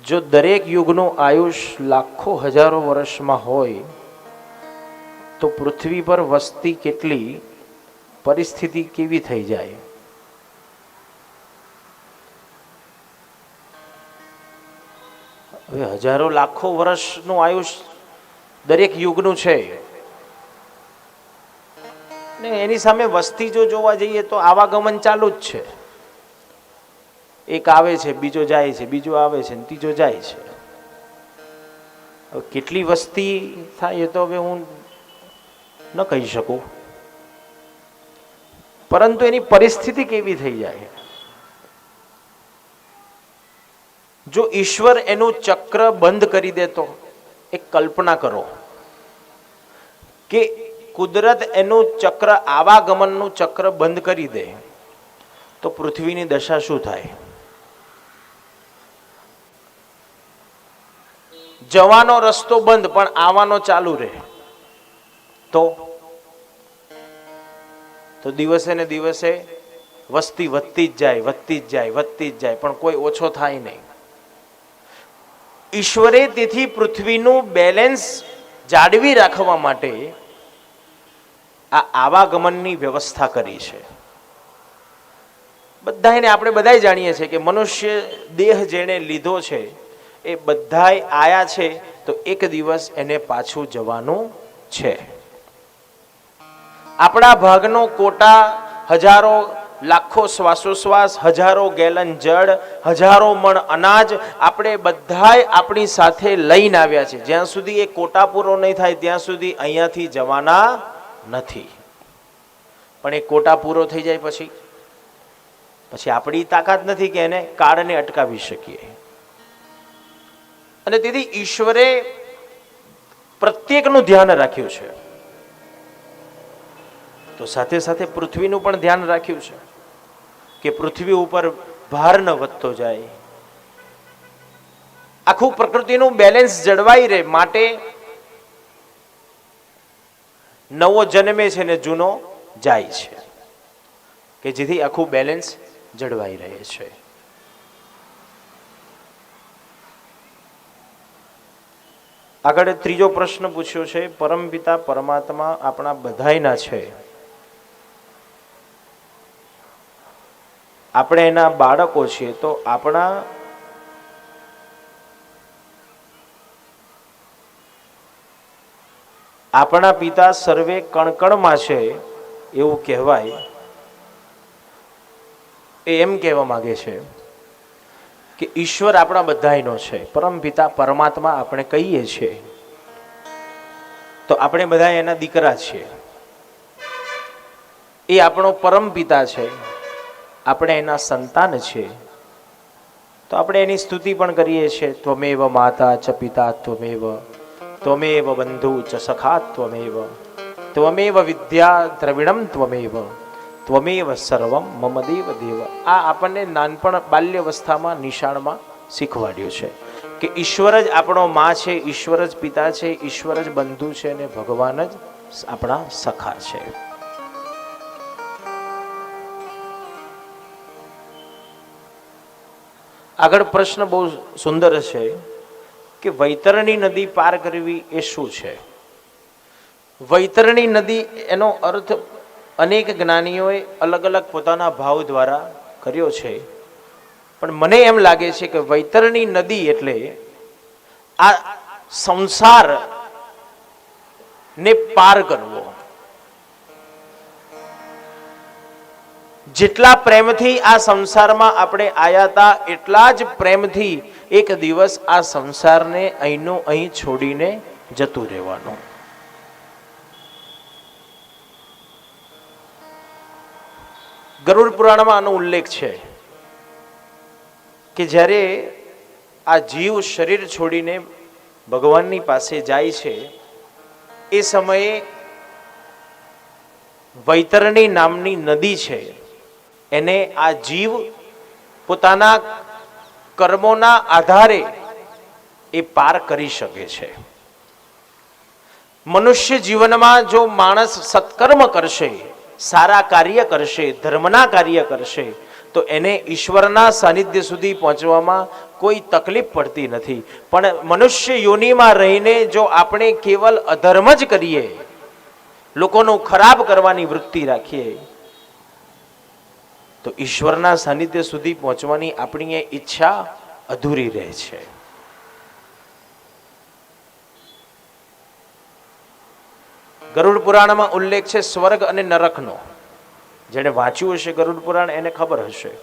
જો દરેક યુગનું આયુષ લાખો હજારો વર્ષમાં હોય તો પૃથ્વી પર વસ્તી કેટલી, પરિસ્થિતિ કેવી થઈ જાય? હવે હજારો લાખો વર્ષનું આયુષ દરેક યુગનું છે ને એની સામે વસ્તી જો જોવા જઈએ તો આવાગમન ચાલુ જ છે. એક આવે છે, બીજો જાય છે, બીજો આવે છે, ત્રીજો જાય છે. હવે કેટલી વસ્તી થાય એ તો હવે હું ન કહી શકું, પરંતુ એની પરિસ્થિતિ કેવી થઈ જાય? જો ઈશ્વર એનું ચક્ર બંધ કરી દે તો એક કલ્પના કરો કે કુદરત એનું ચક્ર, આવાગમનનું ચક્ર બંધ કરી દે તો પૃથ્વીની દશા શું થાય? જવાનો રસ્તો બંધ પણ આવવાનો ચાલુ રહે તો દિવસે ને દિવસે વસ્તી વધતી જ જાય, વધતી જ જાય, વધતી જ જાય, પણ કોઈ ઓછો થાય નહીં. ઈશ્વરે તેથી પૃથ્વીનું બેલેન્સ જાળવી રાખવા માટે આ આવાગમનની વ્યવસ્થા કરી છે. બધાને આપણે બધાય જાણીએ છીએ કે મનુષ્ય દેહ જેણે લીધો છે એ બધાય આયા છે તો એક દિવસ એને પાછું જવાનું છે. આપણા ભાગનો કોટા હજારો લાખો શ્વાસોશ્વાસ, હજારો ગેલન જળ, હજારો મણ અનાજ આપણે બધાય આપણી સાથે લઈને આવ્યા છે. જ્યાં સુધી એ કોટા પૂરો નહીં થાય ત્યાં સુધી અહીંયાથી જવાના નથી. પણ એ કોટા પૂરો થઈ જાય પછી આપણી તાકાત નથી કે એને કાળને અટકાવી શકીએ. અને તેથી ઈશ્વરે પ્રત્યેકનું ધ્યાન રાખ્યું છે, તો સાથે સાથે પૃથ્વીનું પણ ધ્યાન રાખ્યું છે કે પૃથ્વી ઉપર ભાર ન વધતો જાય, આખું પ્રકૃતિનું બેલેન્સ જળવાઈ રહે. માટે નવો જન્મે છે ને જૂનો જાય છે કે જેથી આખું બેલેન્સ જળવાઈ રહે છે. આગળ ત્રીજો પ્રશ્ન પૂછ્યો છે, પરમપિતા પરમાત્મા આપણા બધાયના છે, આપણે એના બાળકો છીએ, તો આપણા પિતા સર્વે કણકણમાં છે એવું કહેવાય. એ એમ કહેવા માંગે છે કે ઈશ્વર આપણા બધાયનો છે, પરમપિતા પરમાત્મા આપણે કહીએ છીએ તો આપણે બધા એના દીકરા છીએ. એ આપણો પરમપિતા છે, આપણે એના સંતાન છે, તો આપણે એની સ્તુતિ પણ કરીએ છીએ. ત્વમેવ માતા ચ પિતા ત્વમેવ, ત્વમેવ બંધુ ચ સખા ત્વમેવ, ત્વમેવ વિદ્યા દ્રવિણમ ત્વમેવ, ત્વમેવ સર્વમ મમ દેવ દેવ. આ આપણને નાનપણ બાલ્યવસ્થામાં નિશાળમાં શીખવાડ્યું છે કે ઈશ્વર જ આપણો માં છે, ઈશ્વર જ પિતા છે, ઈશ્વર જ બંધુ છે અને ભગવાન જ આપણા સખા છે. આગળ પ્રશ્ન બહુ સુંદર છે કે વૈતરણી નદી પાર કરવી એ શું છે? વૈતરણી નદી એનો અર્થ અનેક જ્ઞાનીઓએ અલગ અલગ પોતાના ભાવ દ્વારા કર્યો છે, પણ મને એમ લાગે છે કે વૈતરણી નદી એટલે આ સંસાર ને પાર કરવો. જેટલા પ્રેમથી આ સંસારમાં આપણે આયા હતા એટલા જ પ્રેમથી એક દિવસ આ સંસારને અહીંનું અહીં છોડીને જતું રહેવાનું. ગરુડ પુરાણમાં આનો ઉલ્લેખ છે કે જ્યારે આ જીવ શરીર છોડીને ભગવાનની પાસે જાય છે એ સમયે વૈતરણી નામની નદી છે એને આ જીવ પોતાના કર્મોના આધારે એ પાર કરી શકે છે. મનુષ્ય જીવનમાં જો માણસ સત્કર્મ કરશે, સારા કાર્ય કરશે, ધર્મના કાર્ય કરશે તો એને ઈશ્વરના સાનિધ્ય સુધી પહોંચવામાં કોઈ તકલીફ પડતી નથી. પણ મનુષ્ય યોનિમાં રહીને જો આપણે કેવલ અધર્મ જ કરીએ, લોકોનું ખરાબ કરવાની વૃત્તિ રાખીએ, તો ઈશ્વરના સાનિધ્ય સુધી પહોંચવાની આપણી એ ઈચ્છા અધૂરી રહે છે. ગરુડ પુરાણમાં ઉલ્લેખ છે સ્વર્ગ અને નરકનો. જેને વાંચ્યું હશે ગરુડ પુરાણ એને ખબર હશે.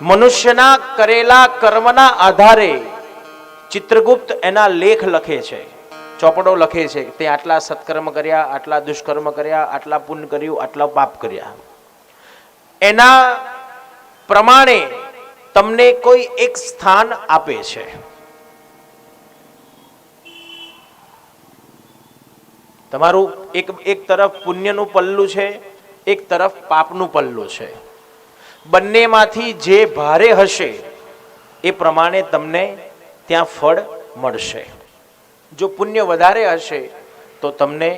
મનુષ્યના કરેલા કર્મના આધારે ચિત્રગુપ્ત એના લેખ લખે છે, ચોપડો લખે છે. તે આટલા સત્કર્મ કર્યા, આટલા દુષ્કર્મ કર્યા, આટલા પુણ્ય કર્યું, આટલા પાપ કર્યા. એના પ્રમાણે તમને કોઈ એક સ્થાન આપે છે. તમારું એક તરફ પુણ્યનું પલ્લું છે, એક તરફ પાપનું પલ્લું છે. બંનેમાંથી જે ભારે હશે એ પ્રમાણે તમને ત્યાં ફળ મળશે. જો પુણ્ય વધારે હશે તો તમને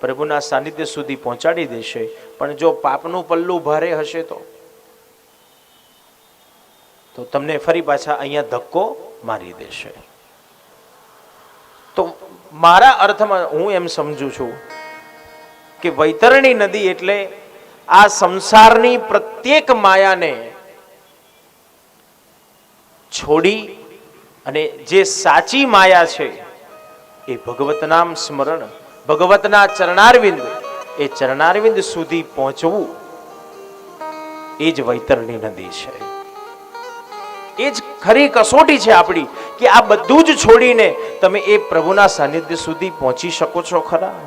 પ્રભુના સાનિધ્ય સુધી પહોંચાડી દેશે. પણ જો પાપનું પલ્લું ભારે હશે તો તમને ફરી પાછા અહીંયા ધક્કો મારી દેશે. તો મારા અર્થમાં હું એમ સમજુ છું કે વૈતરણી નદી એટલે આ સંસારની પ્રત્યેક માયાને છોડી અને જે સાચી માયા છે એ ભગવત નામ સ્મરણ, ભગવતના ચરણારવિંદ, એ ચરણારવિંદ સુધી પહોંચવું એ જ વૈતરણી નદી છે. એ જ ખરી કસોટી છે આપણી કે આ બધું જ છોડીને તમે એ પ્રભુના સાનિધ્ય સુધી પહોંચી શકો છો ખરા?